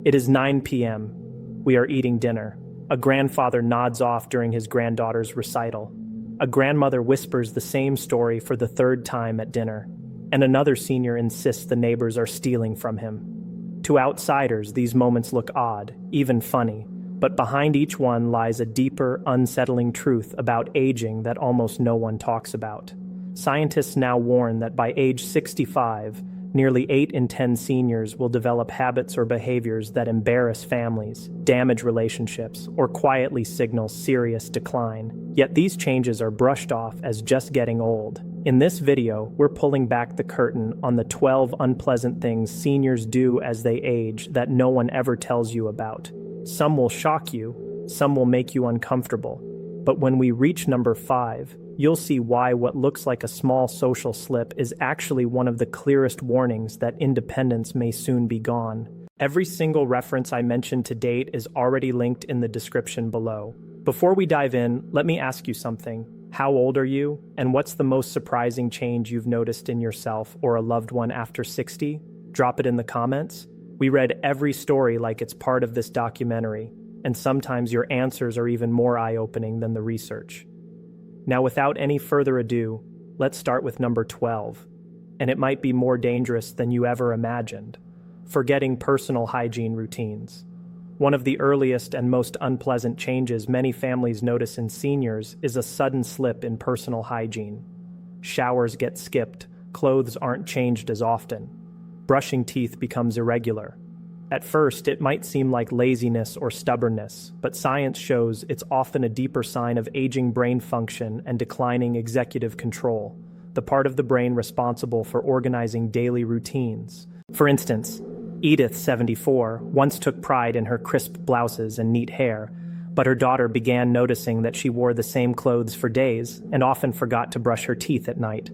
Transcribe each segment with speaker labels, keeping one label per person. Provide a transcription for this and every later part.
Speaker 1: It is 9 p.m. We are eating dinner. A grandfather nods off during his granddaughter's recital. A grandmother whispers the same story for the third time at dinner. And another senior insists the neighbors are stealing from him. To outsiders, these moments look odd, even funny. But behind each one lies a deeper, unsettling truth about aging that almost no one talks about. Scientists now warn that by age 65, nearly 8 in 10 seniors will develop habits or behaviors that embarrass families, damage relationships, or quietly signal serious decline. Yet these changes are brushed off as just getting old. In this video, we're pulling back the curtain on the 12 unpleasant things seniors do as they age that no one ever tells you about. Some will shock you, some will make you uncomfortable. But when we reach number 5, you'll see why what looks like a small social slip is actually one of the clearest warnings that independence may soon be gone. Every single reference I mentioned to date is already linked in the description below. Before we dive in, let me ask you something. How old are you, and what's the most surprising change you've noticed in yourself or a loved one after 60? Drop it in the comments. We read every story like it's part of this documentary, and sometimes your answers are even more eye-opening than the research. Now, without any further ado, let's start with number 12, and it might be more dangerous than you ever imagined: forgetting personal hygiene routines. One of the earliest and most unpleasant changes many families notice in seniors is a sudden slip in personal hygiene. Showers get skipped, clothes aren't changed as often. Brushing teeth becomes irregular. At first, it might seem like laziness or stubbornness, but science shows it's often a deeper sign of aging brain function and declining executive control, the part of the brain responsible for organizing daily routines. For instance, Edith, 74, once took pride in her crisp blouses and neat hair, but her daughter began noticing that she wore the same clothes for days and often forgot to brush her teeth at night.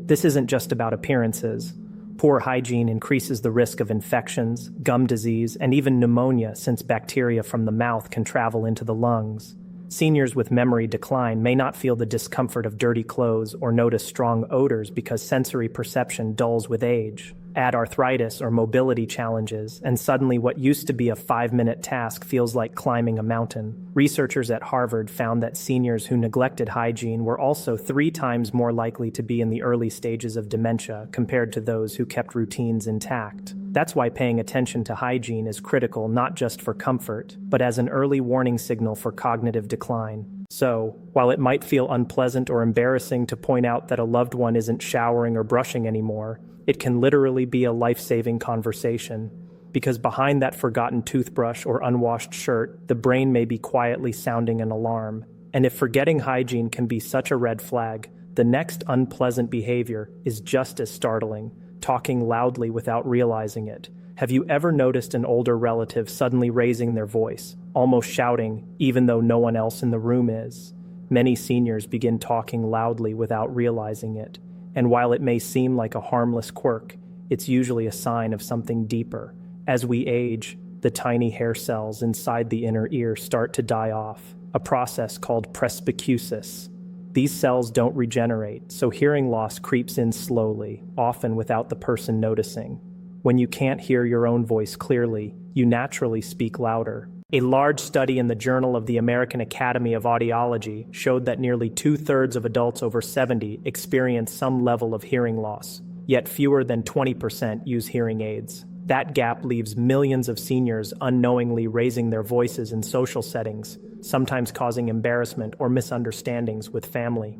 Speaker 1: This isn't just about appearances. Poor hygiene increases the risk of infections, gum disease, and even pneumonia, since bacteria from the mouth can travel into the lungs. Seniors with memory decline may not feel the discomfort of dirty clothes or notice strong odors because sensory perception dulls with age. Add arthritis or mobility challenges, and suddenly what used to be a 5-minute task feels like climbing a mountain. Researchers at Harvard found that seniors who neglected hygiene were also 3 times more likely to be in the early stages of dementia compared to those who kept routines intact. That's why paying attention to hygiene is critical, not just for comfort, but as an early warning signal for cognitive decline. So, while it might feel unpleasant or embarrassing to point out that a loved one isn't showering or brushing anymore, it can literally be a life-saving conversation. Because behind that forgotten toothbrush or unwashed shirt, the brain may be quietly sounding an alarm. And if forgetting hygiene can be such a red flag, the next unpleasant behavior is just as startling: talking loudly without realizing it. Have you ever noticed an older relative suddenly raising their voice, almost shouting, even though no one else in the room is? Many seniors begin talking loudly without realizing it. And while it may seem like a harmless quirk, it's usually a sign of something deeper. As we age, the tiny hair cells inside the inner ear start to die off, a process called presbycusis. These cells don't regenerate, so hearing loss creeps in slowly, often without the person noticing. When you can't hear your own voice clearly, you naturally speak louder. A large study in the Journal of the American Academy of Audiology showed that nearly 2/3 of adults over 70 experience some level of hearing loss, yet fewer than 20% use hearing aids. That gap leaves millions of seniors unknowingly raising their voices in social settings, sometimes causing embarrassment or misunderstandings with family.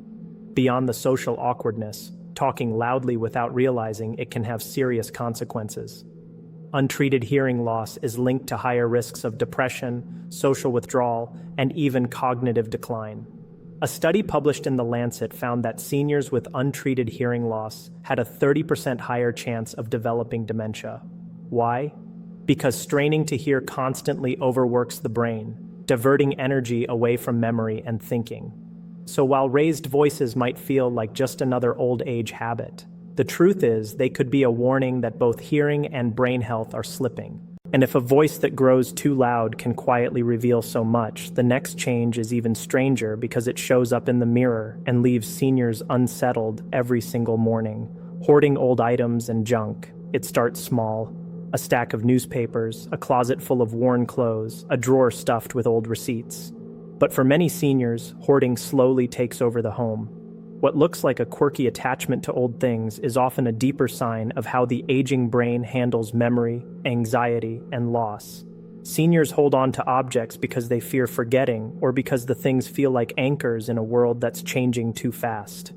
Speaker 1: Beyond the social awkwardness, talking loudly without realizing it can have serious consequences. Untreated hearing loss is linked to higher risks of depression, social withdrawal, and even cognitive decline. A study published in The Lancet found that seniors with untreated hearing loss had a 30% higher chance of developing dementia. Why? Because straining to hear constantly overworks the brain, diverting energy away from memory and thinking. So while raised voices might feel like just another old age habit, the truth is they could be a warning that both hearing and brain health are slipping. And if a voice that grows too loud can quietly reveal so much, the next change is even stranger because it shows up in the mirror and leaves seniors unsettled every single morning. Hoarding old items and junk. It starts small. A stack of newspapers, a closet full of worn clothes, a drawer stuffed with old receipts. But for many seniors, hoarding slowly takes over the home. What looks like a quirky attachment to old things is often a deeper sign of how the aging brain handles memory, anxiety, and loss. Seniors hold on to objects because they fear forgetting or because the things feel like anchors in a world that's changing too fast.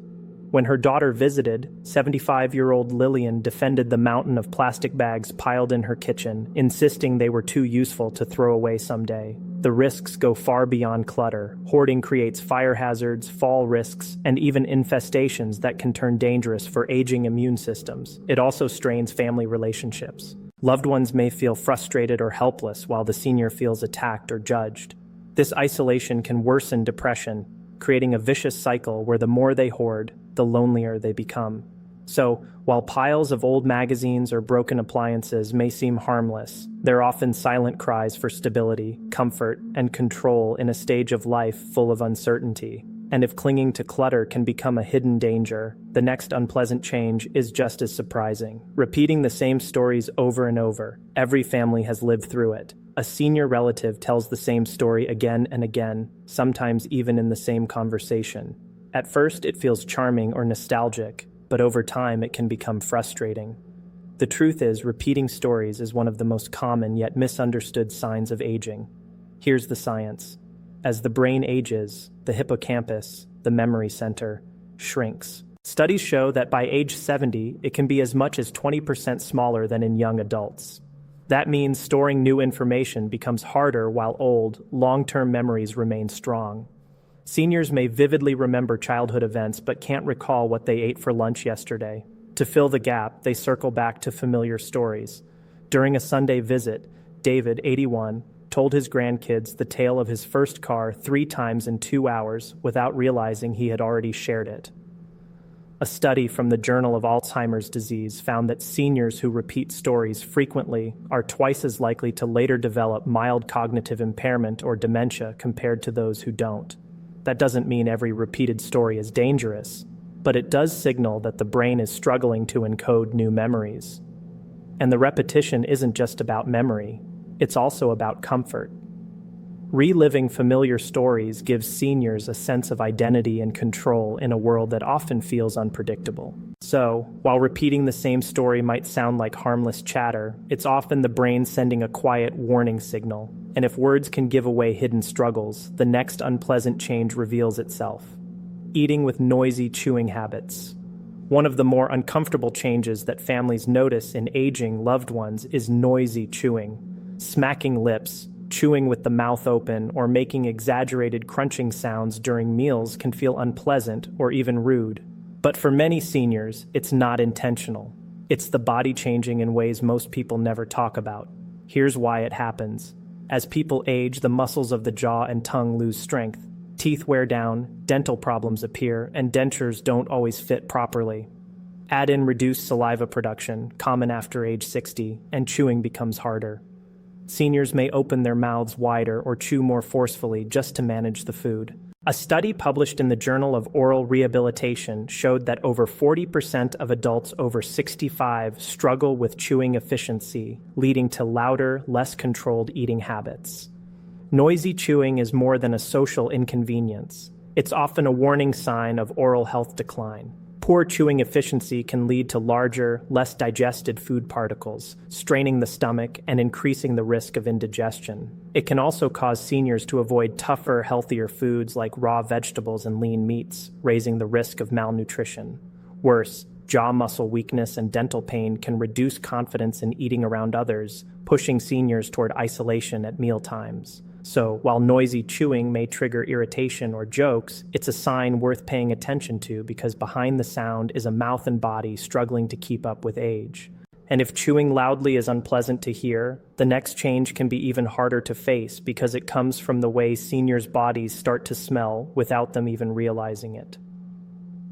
Speaker 1: When her daughter visited, 75-year-old Lillian defended the mountain of plastic bags piled in her kitchen, insisting they were too useful to throw away someday. The risks go far beyond clutter. Hoarding creates fire hazards, fall risks, and even infestations that can turn dangerous for aging immune systems. It also strains family relationships. Loved ones may feel frustrated or helpless while the senior feels attacked or judged. This isolation can worsen depression, creating a vicious cycle where the more they hoard, the lonelier they become. So, while piles of old magazines or broken appliances may seem harmless, they're often silent cries for stability, comfort, and control in a stage of life full of uncertainty. And if clinging to clutter can become a hidden danger, the next unpleasant change is just as surprising. Repeating the same stories over and over, every family has lived through it. A senior relative tells the same story again and again, sometimes even in the same conversation. At first, it feels charming or nostalgic, but over time it can become frustrating. The truth is, repeating stories is one of the most common yet misunderstood signs of aging. Here's the science. As the brain ages, the hippocampus, the memory center, shrinks. Studies show that by age 70, it can be as much as 20% smaller than in young adults. That means storing new information becomes harder while old, long-term memories remain strong. Seniors may vividly remember childhood events but can't recall what they ate for lunch yesterday. To fill the gap, they circle back to familiar stories. During a Sunday visit, David, 81, told his grandkids the tale of his first car 3 times in 2 hours without realizing he had already shared it. A study from the Journal of Alzheimer's Disease found that seniors who repeat stories frequently are twice as likely to later develop mild cognitive impairment or dementia compared to those who don't. That doesn't mean every repeated story is dangerous, but it does signal that the brain is struggling to encode new memories. And the repetition isn't just about memory, it's also about comfort. Reliving familiar stories gives seniors a sense of identity and control in a world that often feels unpredictable. So, while repeating the same story might sound like harmless chatter, it's often the brain sending a quiet warning signal. And if words can give away hidden struggles, the next unpleasant change reveals itself. Eating with noisy chewing habits. One of the more uncomfortable changes that families notice in aging loved ones is noisy chewing. Smacking lips, chewing with the mouth open, or making exaggerated crunching sounds during meals can feel unpleasant or even rude. But for many seniors, it's not intentional. It's the body changing in ways most people never talk about. Here's why it happens. As people age, the muscles of the jaw and tongue lose strength. Teeth wear down, dental problems appear, and dentures don't always fit properly. Add in reduced saliva production, common after age 60, and chewing becomes harder. Seniors may open their mouths wider or chew more forcefully just to manage the food. A study published in the Journal of Oral Rehabilitation showed that over 40% of adults over 65 struggle with chewing efficiency, leading to louder, less controlled eating habits. Noisy chewing is more than a social inconvenience. It's often a warning sign of oral health decline. Poor chewing efficiency can lead to larger, less digested food particles, straining the stomach and increasing the risk of indigestion. It can also cause seniors to avoid tougher, healthier foods like raw vegetables and lean meats, raising the risk of malnutrition. Worse, jaw muscle weakness and dental pain can reduce confidence in eating around others, pushing seniors toward isolation at mealtimes. So, while noisy chewing may trigger irritation or jokes, it's a sign worth paying attention to because behind the sound is a mouth and body struggling to keep up with age. And if chewing loudly is unpleasant to hear, the next change can be even harder to face because it comes from the way seniors' bodies start to smell without them even realizing it.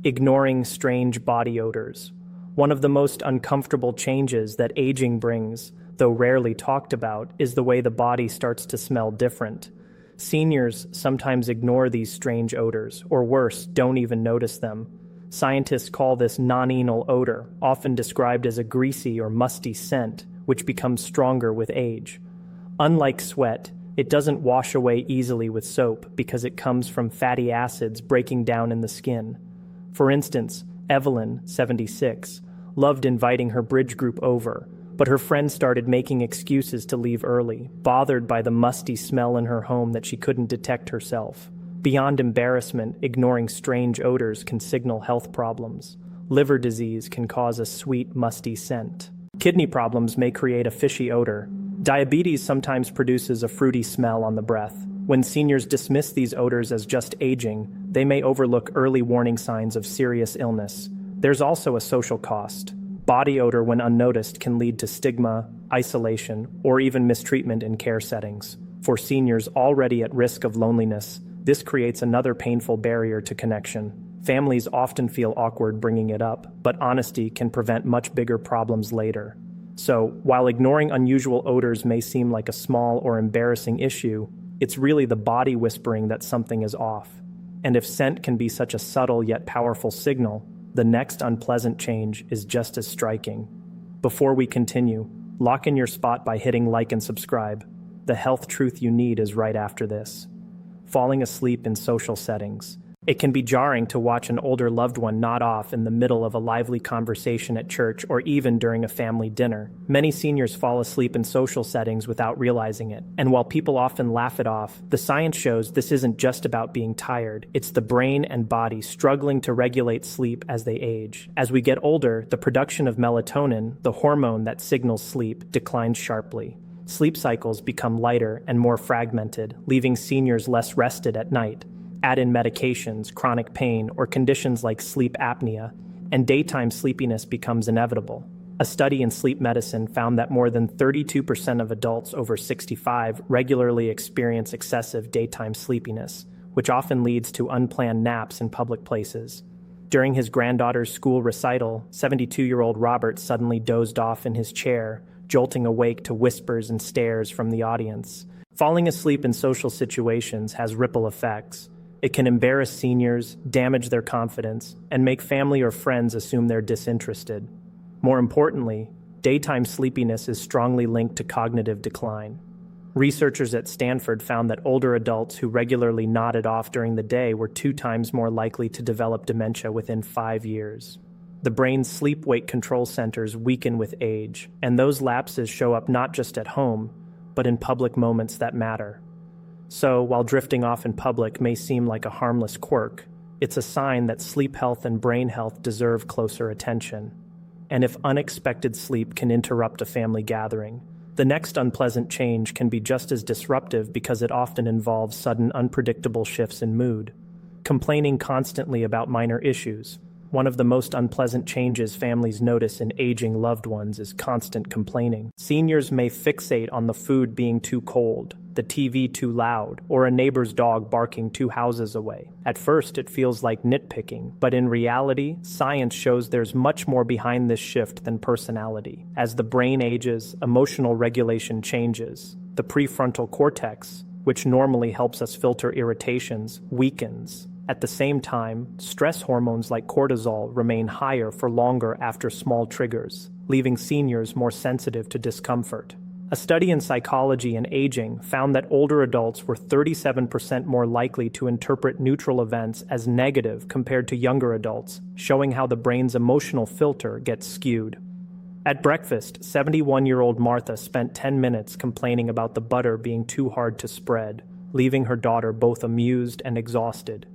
Speaker 1: Ignoring strange body odors. One of the most uncomfortable changes that aging brings, though rarely talked about, is the way the body starts to smell different. Seniors sometimes ignore these strange odors, or worse, don't even notice them. Scientists call this non-enal odor, often described as a greasy or musty scent, which becomes stronger with age. Unlike sweat, it doesn't wash away easily with soap because it comes from fatty acids breaking down in the skin. For instance, Evelyn, 76, loved inviting her bridge group over, but her friends started making excuses to leave early, bothered by the musty smell in her home that she couldn't detect herself. Beyond embarrassment, ignoring strange odors can signal health problems. Liver disease can cause a sweet, musty scent. Kidney problems may create a fishy odor. Diabetes sometimes produces a fruity smell on the breath. When seniors dismiss these odors as just aging, they may overlook early warning signs of serious illness. There's also a social cost. Body odor, when unnoticed, can lead to stigma, isolation, or even mistreatment in care settings. For seniors already at risk of loneliness, this creates another painful barrier to connection. Families often feel awkward bringing it up, but honesty can prevent much bigger problems later. So, while ignoring unusual odors may seem like a small or embarrassing issue, it's really the body whispering that something is off. And if scent can be such a subtle yet powerful signal, the next unpleasant change is just as striking. Before we continue, lock in your spot by hitting like and subscribe. The health truth you need is right after this. Falling asleep in social settings. It can be jarring to watch an older loved one nod off in the middle of a lively conversation at church or even during a family dinner. Many seniors fall asleep in social settings without realizing it. And while people often laugh it off, the science shows this isn't just about being tired. It's the brain and body struggling to regulate sleep as they age. As we get older, the production of melatonin, the hormone that signals sleep, declines sharply. Sleep cycles become lighter and more fragmented, leaving seniors less rested at night. Add in medications, chronic pain, or conditions like sleep apnea, and daytime sleepiness becomes inevitable. A study in sleep medicine found that more than 32% of adults over 65 regularly experience excessive daytime sleepiness, which often leads to unplanned naps in public places. During his granddaughter's school recital, 72-year-old Robert suddenly dozed off in his chair, jolting awake to whispers and stares from the audience. Falling asleep in social situations has ripple effects. It can embarrass seniors, damage their confidence, and make family or friends assume they're disinterested. More importantly, daytime sleepiness is strongly linked to cognitive decline. Researchers at Stanford found that older adults who regularly nodded off during the day were 2 times more likely to develop dementia within 5 years. The brain's sleep-wake control centers weaken with age, and those lapses show up not just at home, but in public moments that matter. So, while drifting off in public may seem like a harmless quirk, it's a sign that sleep health and brain health deserve closer attention. And if unexpected sleep can interrupt a family gathering, the next unpleasant change can be just as disruptive because it often involves sudden, unpredictable shifts in mood. Complaining constantly about minor issues. One of the most unpleasant changes families notice in aging loved ones is constant complaining. Seniors may fixate on the food being too cold, the TV too loud, or a neighbor's dog barking 2 houses away. At first, it feels like nitpicking, but in reality, science shows there's much more behind this shift than personality. As the brain ages, emotional regulation changes. The prefrontal cortex, which normally helps us filter irritations, weakens. At the same time, stress hormones like cortisol remain higher for longer after small triggers, leaving seniors more sensitive to discomfort. A study in psychology and aging found that older adults were 37% more likely to interpret neutral events as negative compared to younger adults, showing how the brain's emotional filter gets skewed. At breakfast, 71-year-old Martha spent 10 minutes complaining about the butter being too hard to spread, leaving her daughter both amused and exhausted.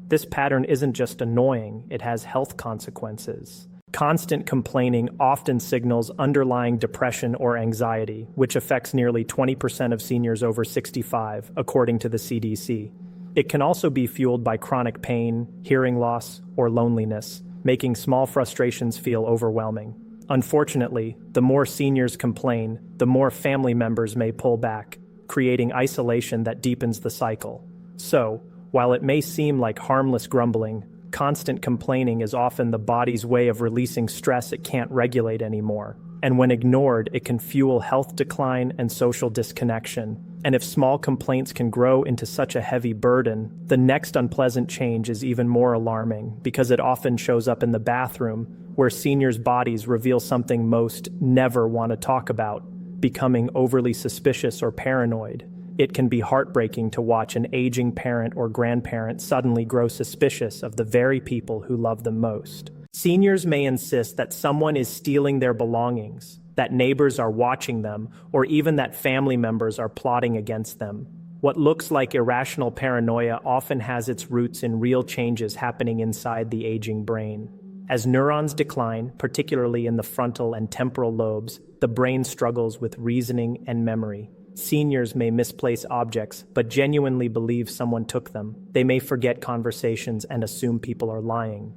Speaker 1: This pattern isn't just annoying, it has health consequences. Constant complaining often signals underlying depression or anxiety, which affects nearly 20% of seniors over 65, according to the CDC. It can also be fueled by chronic pain, hearing loss, or loneliness, making small frustrations feel overwhelming. Unfortunately, the more seniors complain, the more family members may pull back, creating isolation that deepens the cycle. So, while it may seem like harmless grumbling, constant complaining is often the body's way of releasing stress it can't regulate anymore. And when ignored, it can fuel health decline and social disconnection. And if small complaints can grow into such a heavy burden, the next unpleasant change is even more alarming because it often shows up in the bathroom, where seniors' bodies reveal something most never want to talk about, becoming overly suspicious or paranoid. It can be heartbreaking to watch an aging parent or grandparent suddenly grow suspicious of the very people who love them most. Seniors may insist that someone is stealing their belongings, that neighbors are watching them, or even that family members are plotting against them. What looks like irrational paranoia often has its roots in real changes happening inside the aging brain. As neurons decline, particularly in the frontal and temporal lobes, the brain struggles with reasoning and memory. Seniors may misplace objects, but genuinely believe someone took them. They may forget conversations and assume people are lying.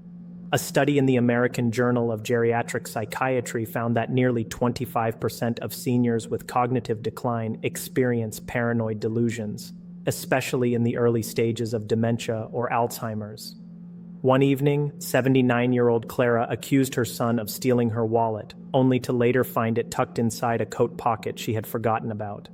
Speaker 1: A study in the American Journal of Geriatric Psychiatry found that nearly 25% of seniors with cognitive decline experience paranoid delusions, especially in the early stages of dementia or Alzheimer's. One evening, 79-year-old Clara accused her son of stealing her wallet, only to later find it tucked inside a coat pocket she had forgotten about.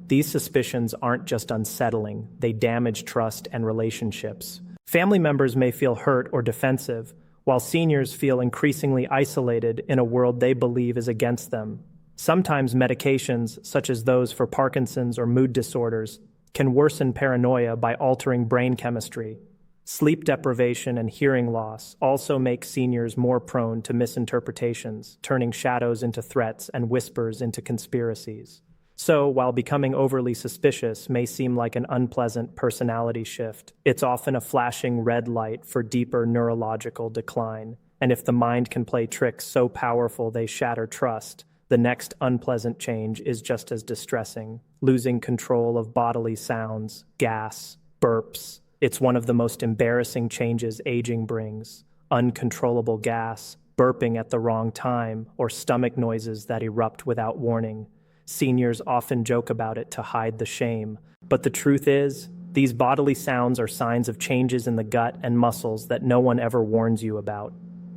Speaker 1: These suspicions aren't just unsettling, they damage trust and relationships. Family members may feel hurt or defensive, while seniors feel increasingly isolated in a world they believe is against them. Sometimes medications, such as those for Parkinson's or mood disorders, can worsen paranoia by altering brain chemistry. Sleep deprivation and hearing loss also make seniors more prone to misinterpretations, turning shadows into threats and whispers into conspiracies. So, while becoming overly suspicious may seem like an unpleasant personality shift, it's often a flashing red light for deeper neurological decline. And if the mind can play tricks so powerful they shatter trust, the next unpleasant change is just as distressing: losing control of bodily sounds, gas, burps. It's one of the most embarrassing changes aging brings. Uncontrollable gas, burping at the wrong time, or stomach noises that erupt without warning. Seniors often joke about it to hide the shame, but the truth is, these bodily sounds are signs of changes in the gut and muscles that no one ever warns you about.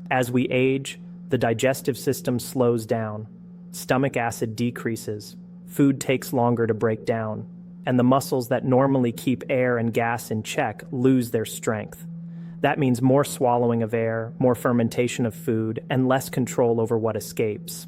Speaker 1: As we age, the digestive system slows down, stomach acid decreases, food takes longer to break down, and the muscles that normally keep air and gas in check lose their strength. That means more swallowing of air, more fermentation of food, and less control over what escapes.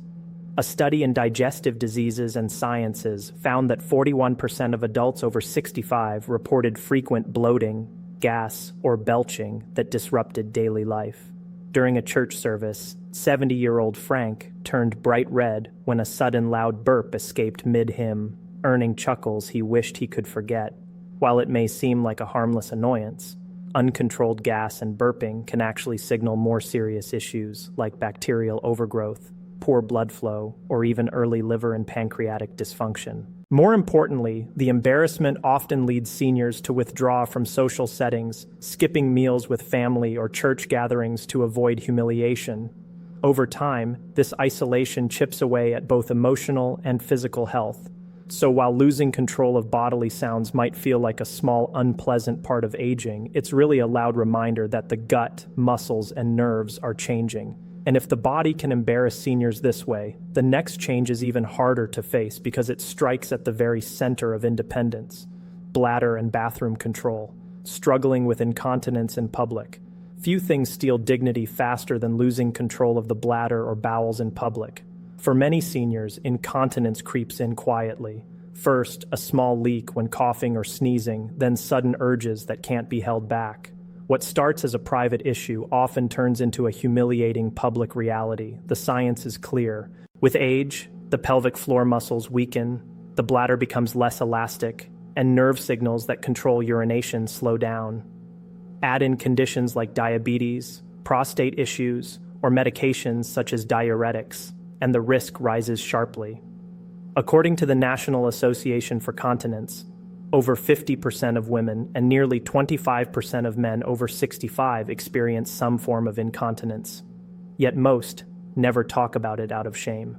Speaker 1: A study in Digestive Diseases and Sciences found that 41% of adults over 65 reported frequent bloating, gas, or belching that disrupted daily life. During a church service, 70-year-old Frank turned bright red when a sudden loud burp escaped mid-hymn, earning chuckles he wished he could forget. While it may seem like a harmless annoyance, uncontrolled gas and burping can actually signal more serious issues like bacterial overgrowth, poor blood flow, or even early liver and pancreatic dysfunction. More importantly, the embarrassment often leads seniors to withdraw from social settings, skipping meals with family or church gatherings to avoid humiliation. Over time, this isolation chips away at both emotional and physical health. So while losing control of bodily sounds might feel like a small, unpleasant part of aging, it's really a loud reminder that the gut, muscles, and nerves are changing. And if the body can embarrass seniors this way, the next change is even harder to face because it strikes at the very center of independence: bladder and bathroom control, struggling with incontinence in public. Few things steal dignity faster than losing control of the bladder or bowels in public. For many seniors, incontinence creeps in quietly. First, a small leak when coughing or sneezing, then sudden urges that can't be held back. What starts as a private issue often turns into a humiliating public reality. The science is clear. With age, the pelvic floor muscles weaken, the bladder becomes less elastic, and nerve signals that control urination slow down. Add in conditions like diabetes, prostate issues, or medications such as diuretics, and the risk rises sharply. According to the National Association for Continence, over 50% of women and nearly 25% of men over 65 experience some form of incontinence. Yet most never talk about it out of shame.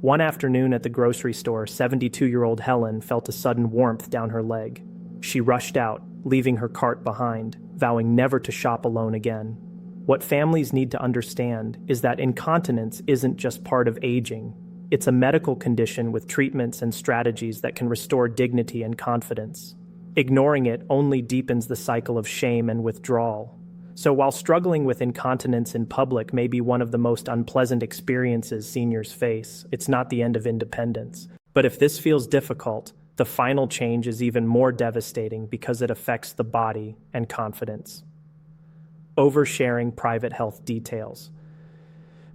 Speaker 1: One afternoon at the grocery store, 72-year-old Helen felt a sudden warmth down her leg. She rushed out, leaving her cart behind, vowing never to shop alone again. What families need to understand is that incontinence isn't just part of aging. It's a medical condition with treatments and strategies that can restore dignity and confidence. Ignoring it only deepens the cycle of shame and withdrawal. So while struggling with incontinence in public may be one of the most unpleasant experiences seniors face, it's not the end of independence. But if this feels difficult, the final change is even more devastating because it affects the body and confidence. Oversharing private health details.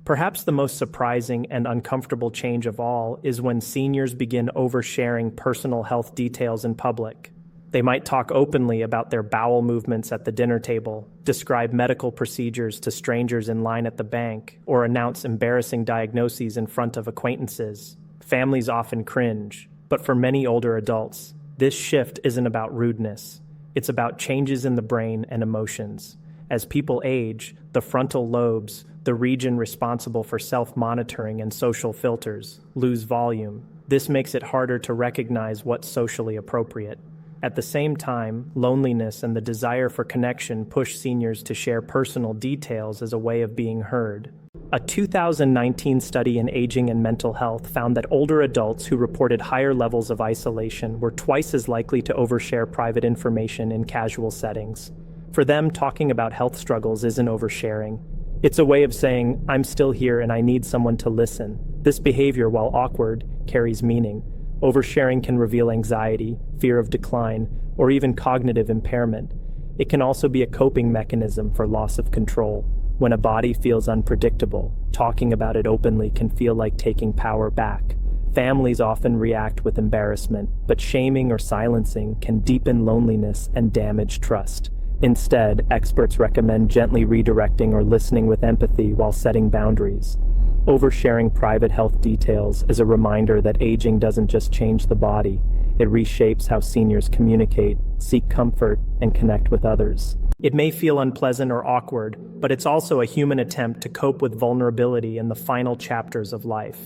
Speaker 1: Perhaps the most surprising and uncomfortable change of all is when seniors begin oversharing personal health details in public. They might talk openly about their bowel movements at the dinner table, describe medical procedures to strangers in line at the bank, or announce embarrassing diagnoses in front of acquaintances. Families often cringe, but for many older adults, this shift isn't about rudeness. It's about changes in the brain and emotions. As people age, the frontal lobes, the region responsible for self-monitoring and social filters, lose volume. This makes it harder to recognize what's socially appropriate. At the same time, loneliness and the desire for connection push seniors to share personal details as a way of being heard. A 2019 study in aging and mental health found that older adults who reported higher levels of isolation were twice as likely to overshare private information in casual settings. For them, talking about health struggles isn't oversharing. It's a way of saying, I'm still here and I need someone to listen. This behavior, while awkward, carries meaning. Oversharing can reveal anxiety, fear of decline, or even cognitive impairment. It can also be a coping mechanism for loss of control. When a body feels unpredictable, talking about it openly can feel like taking power back. Families often react with embarrassment, but shaming or silencing can deepen loneliness and damage trust. Instead, experts recommend gently redirecting or listening with empathy while setting boundaries. Oversharing private health details is a reminder that aging doesn't just change the body, it reshapes how seniors communicate, seek comfort, and connect with others. It may feel unpleasant or awkward, but it's also a human attempt to cope with vulnerability in the final chapters of life.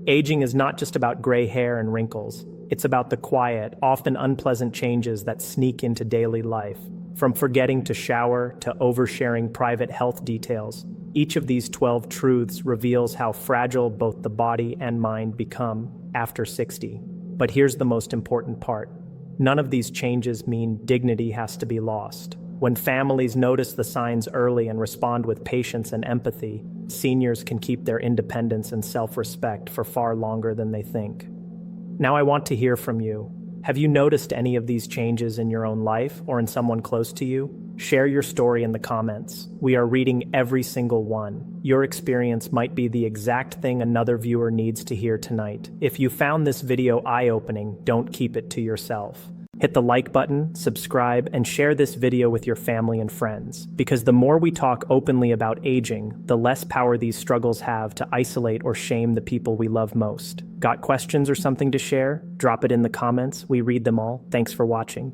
Speaker 1: Aging is not just about gray hair and wrinkles. It's about the quiet, often unpleasant changes that sneak into daily life. From forgetting to shower to oversharing private health details, each of these 12 truths reveals how fragile both the body and mind become after 60. But here's the most important part. None of these changes mean dignity has to be lost. When families notice the signs early and respond with patience and empathy, seniors can keep their independence and self-respect for far longer than they think. Now I want to hear from you. Have you noticed any of these changes in your own life or in someone close to you? Share your story in the comments. We are reading every single one. Your experience might be the exact thing another viewer needs to hear tonight. If you found this video eye-opening, don't keep it to yourself. Hit the like button, subscribe, and share this video with your family and friends. Because the more we talk openly about aging, the less power these struggles have to isolate or shame the people we love most. Got questions or something to share? Drop it in the comments. We read them all. Thanks for watching.